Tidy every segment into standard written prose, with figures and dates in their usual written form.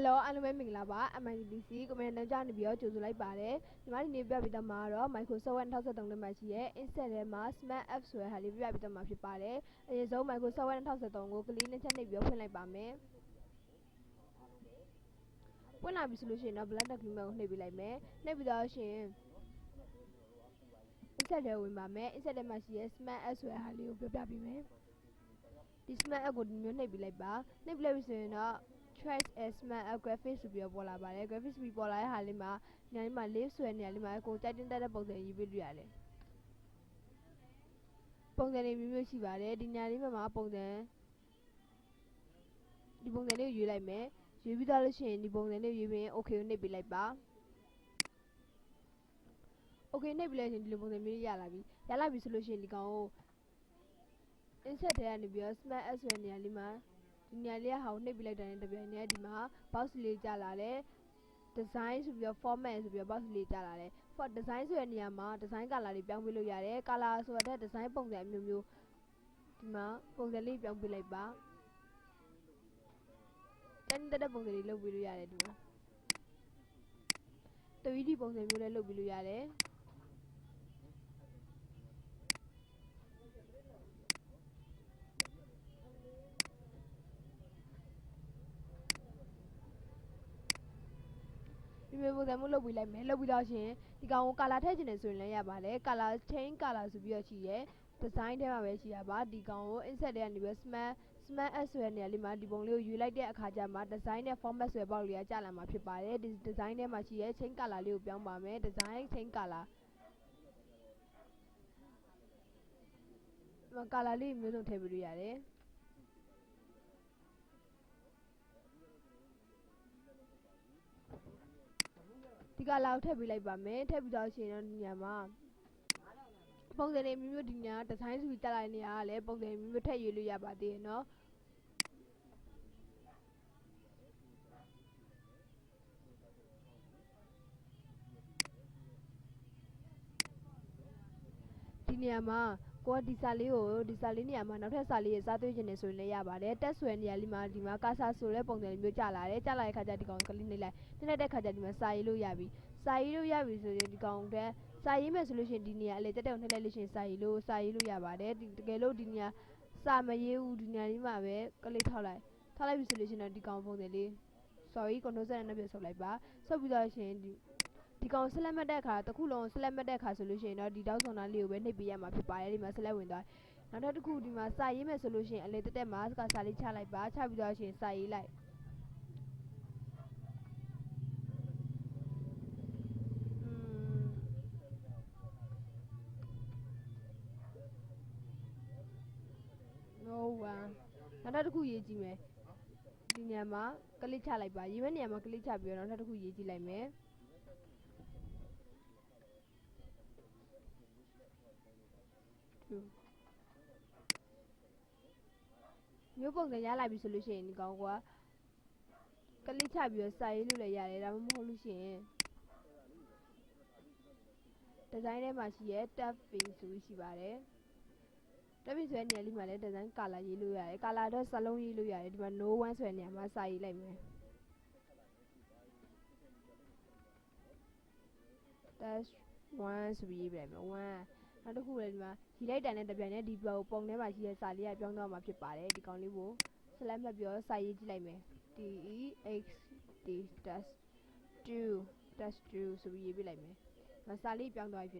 Hello, I'm Minglaba, MITDC, Commander John Bio to like Bade, the money with the Maro, Microsoft and Thousand on the Machine, instead of Mass, Matt Fs were Harry with the Mafi Pade, and his own Microsoft and Thousand on go clean and Channy Bio like Bame. When I be solution of blood of female, maybe like me, maybe the ocean. Instead of with my man, instead of my CS, Matt Fs were Harry with the me. This man a good new maybe like bar, maybe like Trace as my graphics to be a bola by graphics people like Halima, Nalima lives when Nalima go chatting that about the individual. Pongani music valley, the Nalima Pongdan. The Pongani you like me, you be the chain, the Pongani you may okay, maybe like bar. Okay, nebula in the Pongani Yalabi solution the go. Instead, the animals, my as when Nalima. Nearly how nebula than the Benedima, possibly Jalale, designs of your formats of your possibly Jalale. For designs when Yama, design gallery, Bangulu Yare, Kala, so that design pong that you Tima, pong the leaf young Bilaba. Then the double the low will yare. The video pong the Mula will yare. Remember the Mula will like Melo without him. The Gao Kala Tajan soon lay about it. Kala chain colors of your cheer. Design them away about the Gao inside the anniversary. Smart as well nearly mad the you like the Akajama design a form as well ya Jalama Pipare, this design a machine, chain color, Liu Biambame, design chain color. Makalali Muno Taburia. Tika loud tabby like Bame, Tabudashi and Yama. Pong the name you dinner, the signs we tell any ale, Pong the name you tell you Yabadi, no? Dinyama, go disalio, disaliniama, not a sally is at the Genesuela, but that's when Yalima, Dimacasa, Sole, Pong the Muchala, Chala Kajadikon, Kalinilla, then the Kajadima Sailu Yabi. Sailu Yabi is the count there. Saima solution dinia, later on television Sailu, Sailu Yabade, the Gelo dinia, Sama Yu Dinarima, Kalitala, Talabi solution at the compound. Sorry, connoisseur and a bit of like bar, so without changing. The council Madaka, the Coulon Slamadaca solution, or the Dawson and Leo when they be a mapipire in Masala window. Not that could be my Saima solution and later them ask a Sally Chalai Bar, Chabidashi, Sai like. No one. Not that could ye me. Dinyama, Kalicha like by even Yama Kalicha beyond not who ye like me. You put the Yalabi solution in Gawa. Kalicha be a side Lula I'm Holution. Designer must yet have things to wish about it. That means when Yali Mallet and Kala Yiluya, Kala does Salon Yiluya, but no one's when Yama Sai like me. That's once we blame one. Not a cool he laid down at the Bene Depot, Pong never here, Sally, I don't know much about it, the county wool. Slam up your side like me. DEXD, that's true, so we be like me. Masali young wife.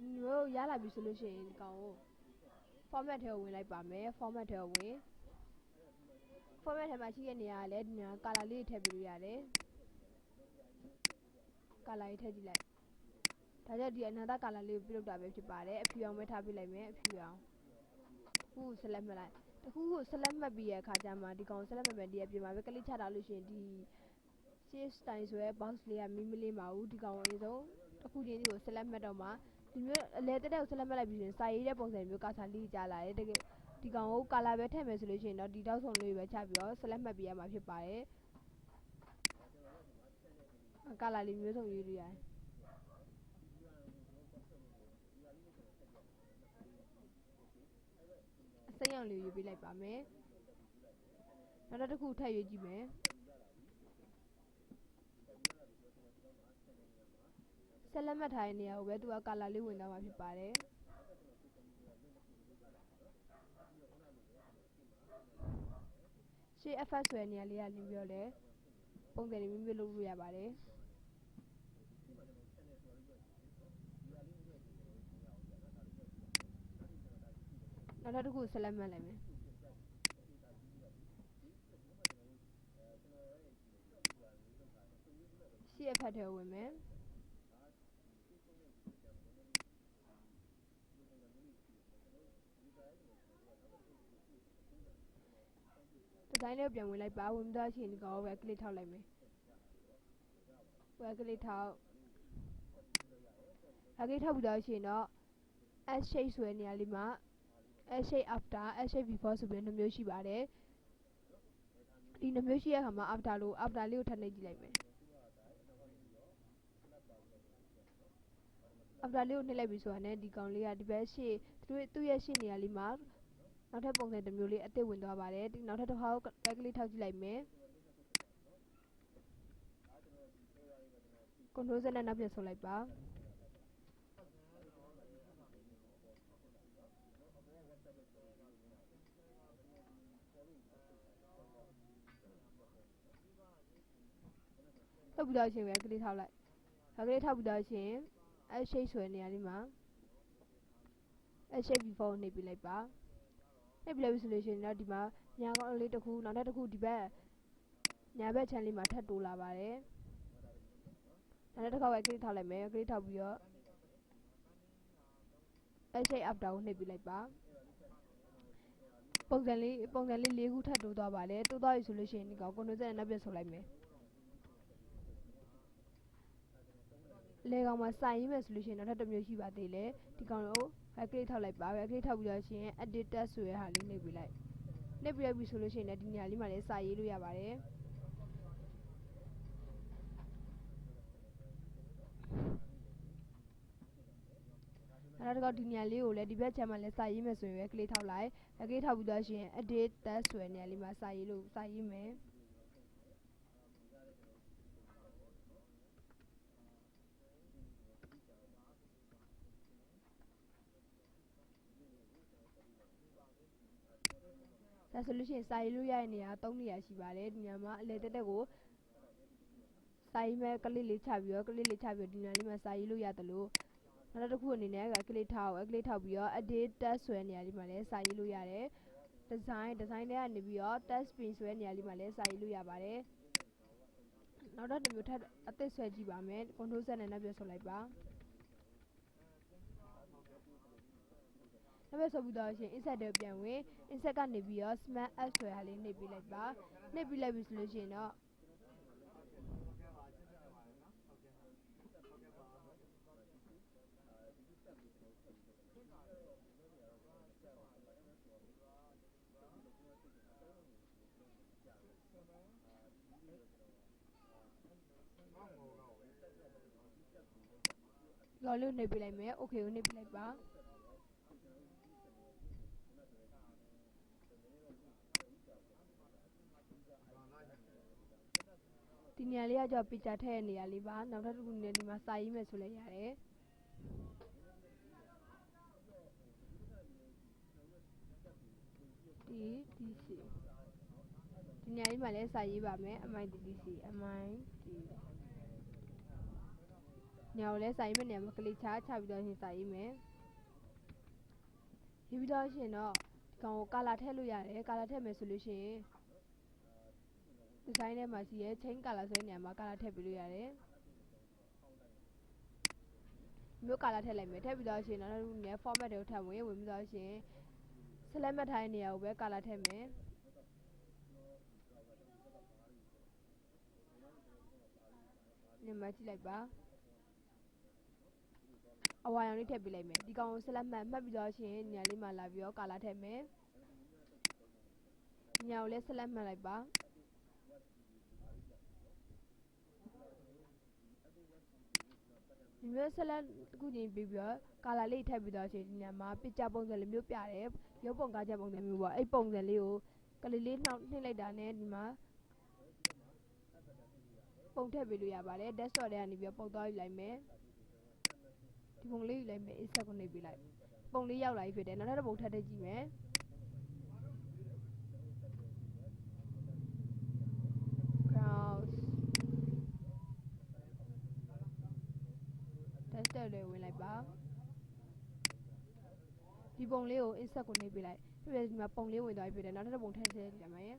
No, Yala be solution in Kao. Format her win like Bame, format her way. Format her machine in the island, Kalali Taburia. Kalai Tajila. Taja another Kalali built up to Pare, if you are met happy like me, if you are. Who select me like? Who select me be a Kajama, the council of a dear, my weekly chadalution, the Chase times where Boxley and Mimili Mau, the Gawan is all. Who did you select Madama? Later, I was a television side upon the Lucasali Jala, the Gao Calabeta solution, or the dogs only were Chavio, Salamabia Mapipae. A Calali Muso Uria. Say only you be like Bame. နောက်တစ်ခုထပ်ရွေးကြည့်မယ်ဆက်လက်မှတ်ထားတဲ့နေရာကိုပဲသူကကာလာလေးဝင်သွားမှာဖြစ်ပါတယ်ရှေ့ FS ဆိုတဲ့နေရာလေးကနေပြီးတော့လည်းပုံစံတွေမျိုးမျိုးလုပ်လို့ရပါတယ်နောက်တစ်ခုဆက်လက်မှတ်လိုက်မယ်ရှေ့ FS ထဲဝင်မယ်ဒီဇိုင်းလေးပြန်ဝင်လိုက်ပါဝင်သွားချင်းဒီကောင်ပဲကလစ်ထောက်လိုက်မယ်ကလစ်ထောက်ပြီးတော့ရှင်တော့ S shape ဆိုတဲ့နေရာလေးမှာ S shape after S shape before ဆိုပြီးနှစ်မျိုးရှိပါတယ်ဒီနှစ်မျိုးရှိတဲ့အခါမှာ after လေးကိုထပ်နှိပ်ကြည့်လိုက်မယ်after လေးကိုနှိပ်လိုက်ပြီဆိုတာနဲ့ဒီကောင်လေးကဒီဘက်ရှေ့သူ့ရဲ့ရှေ့နေရာလေးမှာနောက်ထပ်ပုံစံတစ်မျိုးလေးအသစ်ဝင်သွားပါတယ်ဒီနောက်ထပ်တစ်ခါကလစ်ထောက်ကြည့်လိုက်မယ်control Z နဲ့နောက်ပြန်ဆုပ်လိုက်ပါထုတ်ပြီးတော့ရှင်ပဲကလစ်ထောက်လိုက်ကလစ်ထောက်ပြီးတော့ရှင် S shape ဆိုတဲ့နေရာလေးမှာ S shape before ကိုနှိပ်ပြလိုက်ပါနှိပ်ပြလိုက်ပြီဆိုလို့ရှိရင်တော့ဒီမှာညာကောင်းလေးတစ်ခုနောက်ထပ်တစ်ခုဒီဘက်ညာဘက်ချမ်းလေးမှာထပ်တိုးလာပါတယ်နောက်တစ်ခါပဲကလစ်ထောက်လိုက်မယ်ကလစ်ထောက်ပြီးတော့ S shape after ကိုနှိပ်ပြလိုက်ပါပုံစံလေး၄ခုထပ်တိုးသွားပါတယ်တိုးသွားပြီဆိုလို့ရှိရင်ဒီကောင် control Z နဲ့နောက်ပြန်ဆုပ်လိုက်မယ်လေကောင်မှာစိုင်ရေးမယ်ဆိုလို့ရှိရင်နောက်ထပ်တစ်မျိုးရှိပါသေးတယ်ဒီကောင်ကိုကလစ်ထောက်လိုက်ပါကလစ်ထောက်ပြီးတော့ရှင် edit text ဆိုတဲ့ဟာလေးနှိပ်ပြလိုက်ပြီဆိုလို့ရှိရင်ဒီနေရာလေးမှာလည်းစာရေးလို့ရပါတယ်နောက်တစ်ခါဒီနေရာလေးကိုလည်းဒီဘက်ချမ်းမှာလည်းစာရေးမယ်ဆိုရင်ပဲကလစ်ထောက်လိုက်ကလစ်ထောက်ပြီးတော့ရှင် edit text ဆိုတဲ့နေရာလေးမှာစာရေးမယ်ဒါဆိုလို့ရှိရင်စာရေးလို့ရတဲ့နေရာ3နေရာရှိပါတယ်ဒီနေရာမှာအလဲတက်တက်ကိုစာရေးမဲ့ကလစ်လေးချပြီးတော့ဒီနေရာလေးမှာစာရေးလို့ရတယ်လို့နောက်တစ်ခုအနေနဲ့ကလစ်ထောက်ပြီးတော့ edit text ဆိုတဲ့နေရာလေးမှာလည်းစာရေးလို့ရတယ်ဒီဇိုင်းထဲကနေပြီးတော့ text pin ဆိုတဲ့နေရာလေးမှာလည်းစာရေးလို့ရပါတယ်နောက်တော့ဒီမျိုးထပ်အသစ်ဆွဲကြည့်ပါမယ် control Z နဲ့နောက်ပြန်ဆုပ်လိုက်ပါနောက်ပြန်ဆုပ်ပြီးတော့ရှင် insert တွေပြန်ဝင် insert ကနေပြီးတော့ smart app ဆိုတဲ့ဟာလေးနှိပ်ပြလိုက်ပါနှိပ်ပြလိုက်ပြီဆိုလို့ရှိရင်တော့လော်လေးကိုနှိပ်ပြလိုက်မယ် OK ကိုနှိပ်ပြလိုက်ပါဒီနေရာလေးကကြောက် picture ထည့်တဲ့နေရာလေးပါနောက်ထပ်တစ်ခုနေဒီမှာစာရေးမယ်ဆိုလည်းရတယ်ဒီနေရာလေးမှာလည်းစာရေးပါမယ် MITDC ညာကိုလည်းစာရေးမဲ့နေရာမှာကလစ်ချပြီးတော့ရှင်စာရေးမယ်ရေးပြီးတော့ရှင်တော့ဒီကောင်ကိုကာလာထည့်လို့ရတယ်ကာလာထည့်မယ်ဆိုလို့ရှိရင်ဒီဇိုင်းထဲမှာရှိရဲ chain color ဆိုတဲ့နေရာမှာကာလာထည့်ပေးလို့ရတယ်မျိုးကာလာထည့်လိုက်မယ်ထည့်ပြီးတော့ရှင်နောက်တစ်ခုနေ format တွေကိုထပ်ဝင်ပြီးတော့ရှင်ဆက်လက်မှတ်ထားတဲ့နေရာကိုပဲကာလာထည့်မယ်ညမကြည့်လိုက်ပါအဝါရောင်လေးထည့်ပေးလိုက်မယ်ဒီကောင်ကိုဆက်လက်မှတ်ပြီးတော့ရှင်နေရာလေးမှာလာပြီးတော့ကာလာထည့်မယ်ညကိုလည်းဆက်လက်မှတ်လိုက်ပါဒီမျိုးဆက်လက်တစ်ခုချင်းပြီးတော့ကာလာလေးထည့်ပြီးတော့ရှင်ဒီနေရာမှာပစ်ကြပုံစံလေးမျိုးပြတယ်ရုပ်ပုံကားချက်ပုံစံမျိုးပေါ့အဲ့ပုံစံလေးကို ကလေးလေးနှိမ့်လိုက်တာနဲ့ဒီမှာပုံထည့်ပေးလို့ရပါတယ် desktop ထဲကနေပြီးပုံသွားယူလိုက်မယ်ဒီပုံလေးယူလိုက်မယ် insert ကိုနှိပ်ပေးလိုက်ပုံလေးရောက်လာပြီဖြစ်တယ်နောက်ထပ်ပုံထပ်ထည့်ကြည့်မယ် cross desktop လေးဝင်လိုက်ပါဒီပုံလေးကို insert ကိုနှိပ်ပေးလိုက်ဖြစ်ဖြစ်ဒီမှာပုံလေးဝင်သွားပြီဖြစ်တယ်နောက်ထပ်ပုံထည့်ကြည့်ရမယ်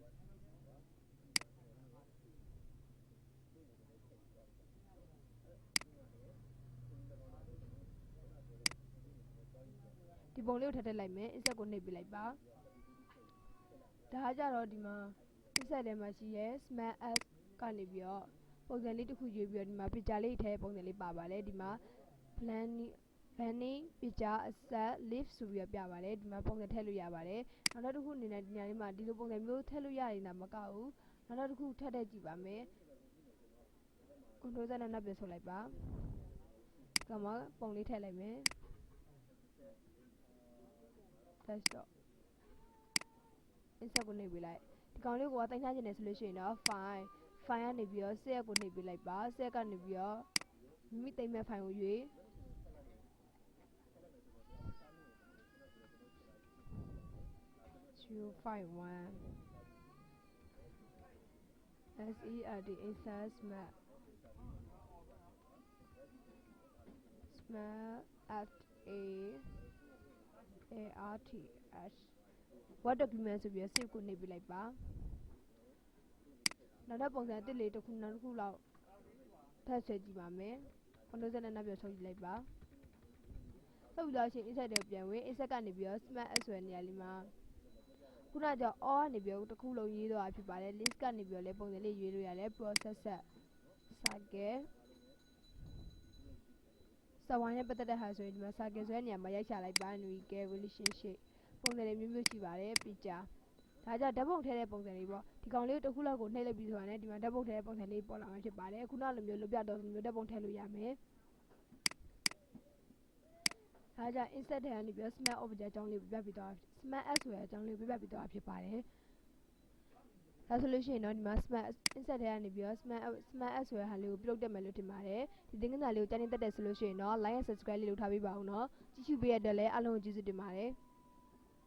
ဒီပုံလေးကိုထည့်လိုက်မယ် insert ကိုနှိပ်ပေးလိုက်ပါဒါကကြတော့ဒီမှာ insert ထဲမှာရှိရဲ smart as ကနေပြီးတော့ပုံစံလေးတစ်ခုရွေးပြီးတော့ဒီမှာ picture လေးထည့်ပုံစံလေးပါပါတယ်ဒီမှာ planning picture asset list ဆိုပြီးတော့ပြပါတယ်ဒီမှာပုံစံထည့်လို့ရပါတယ်နောက်တစ်ခုအနေနဲ့ဒီနေရာလေးမှာဒီလိုပုံစံမျိုးထည့်လို့ရနေတာမကဘူးနောက်တစ်ခုထည့်ကြည့်ပါမယ် control Z နဲ့နှပ်ပြဆုပ်လိုက်ပါကမှပုံလေးထည့်လိုက်မယ် desktop insert ကိုနှိပ်ပေးလိုက်ဒီကောင်လေးကိုတင်ထားခြင်းနဲ့ဆိုလို့ရှိရင်တော့ file ကနေပြီးတော့ save ကိုနှိပ်ပေးလိုက်ပါ save ကနေပြီးတော့မိမိတင်မဲ့ file ကိုရွေး 051 SERD insert smart at ARTH what document ဆိုပြီး save ကိုနှိပ်ပေးလိုက်ပါနောက်တော့ပုံစံတစ်လေးတစ်ခုနောက်တစ်ခုလောက်ထပ်ဆွဲကြည့်ပါမယ် Control Z နဲ့နှပ်ပြဆုပ်ကြည့်လိုက်ပါဆုပ်ပြီးတော့ရှင် insert တွေကိုပြန်ဝင် insert ကနေပြီးတော့ smart as ဆိုတဲ့နေရာလေးမှာခုနကကြောင့် all ကနေပြီးတော့တစ်ခုလုံးရေးတော့ဖြစ်ပါတယ် list ကနေပြီးတော့လည်းပုံစံလေးရွေးလို့ရတယ် process cycle စဝိုင်းနဲ့ပတ်သက်တဲ့ဟာဆိုရင်ဒီမှာ cycle ဆိုတဲ့နေရာမှာရိုက်ချလိုက်ပါ nuclear relationship ပုံစံတွေမျိုးမျိုးရှိပါတယ် picture ဒါကြောင့်ဓာတ်ပုံထည့်တဲ့ပုံစံလေးပေါ့ဒီကောင်လေးတစ်ခုလောက်ကိုနှိပ်လိုက်ပြီးဆိုတာနဲ့ဒီမှာဓာတ်ပုံထည့်တဲ့ပုံစံလေးပေါ်လာမှာဖြစ်ပါတယ်ခုနလိုမျိုးလွတ်ပြတော့မျိုးဓာတ်ပုံထည့်လို့ရမယ်ဒါကြောင့် insert ထဲကနေပြီး smart object အကြောင်းလေးပြပြသွား smart as ဆိုတဲ့အကြောင်းလေးပြပြသွားဖြစ်ပါတယ်ဒါဆိုလို့ရှိရင်တော့ဒီမှာ smart insert ထဲကနေပြီး smart as ဆိုတဲ့ဟာလေးကိုပြုလုပ်တက်မယ်လို့ထင်ပါတယ်ဒီသင်ခန်းစာလေးကိုကြားနေတတ်တယ်ဆိုလို့ရှိရင်တော့ like and subscribe လေးလုပ်ထားပေးပါဦးနော်ကြည့်ရှုပေးရတဲ့အတွက်လည်းအားလုံးကိုကျေးဇူးတင်ပါတယ်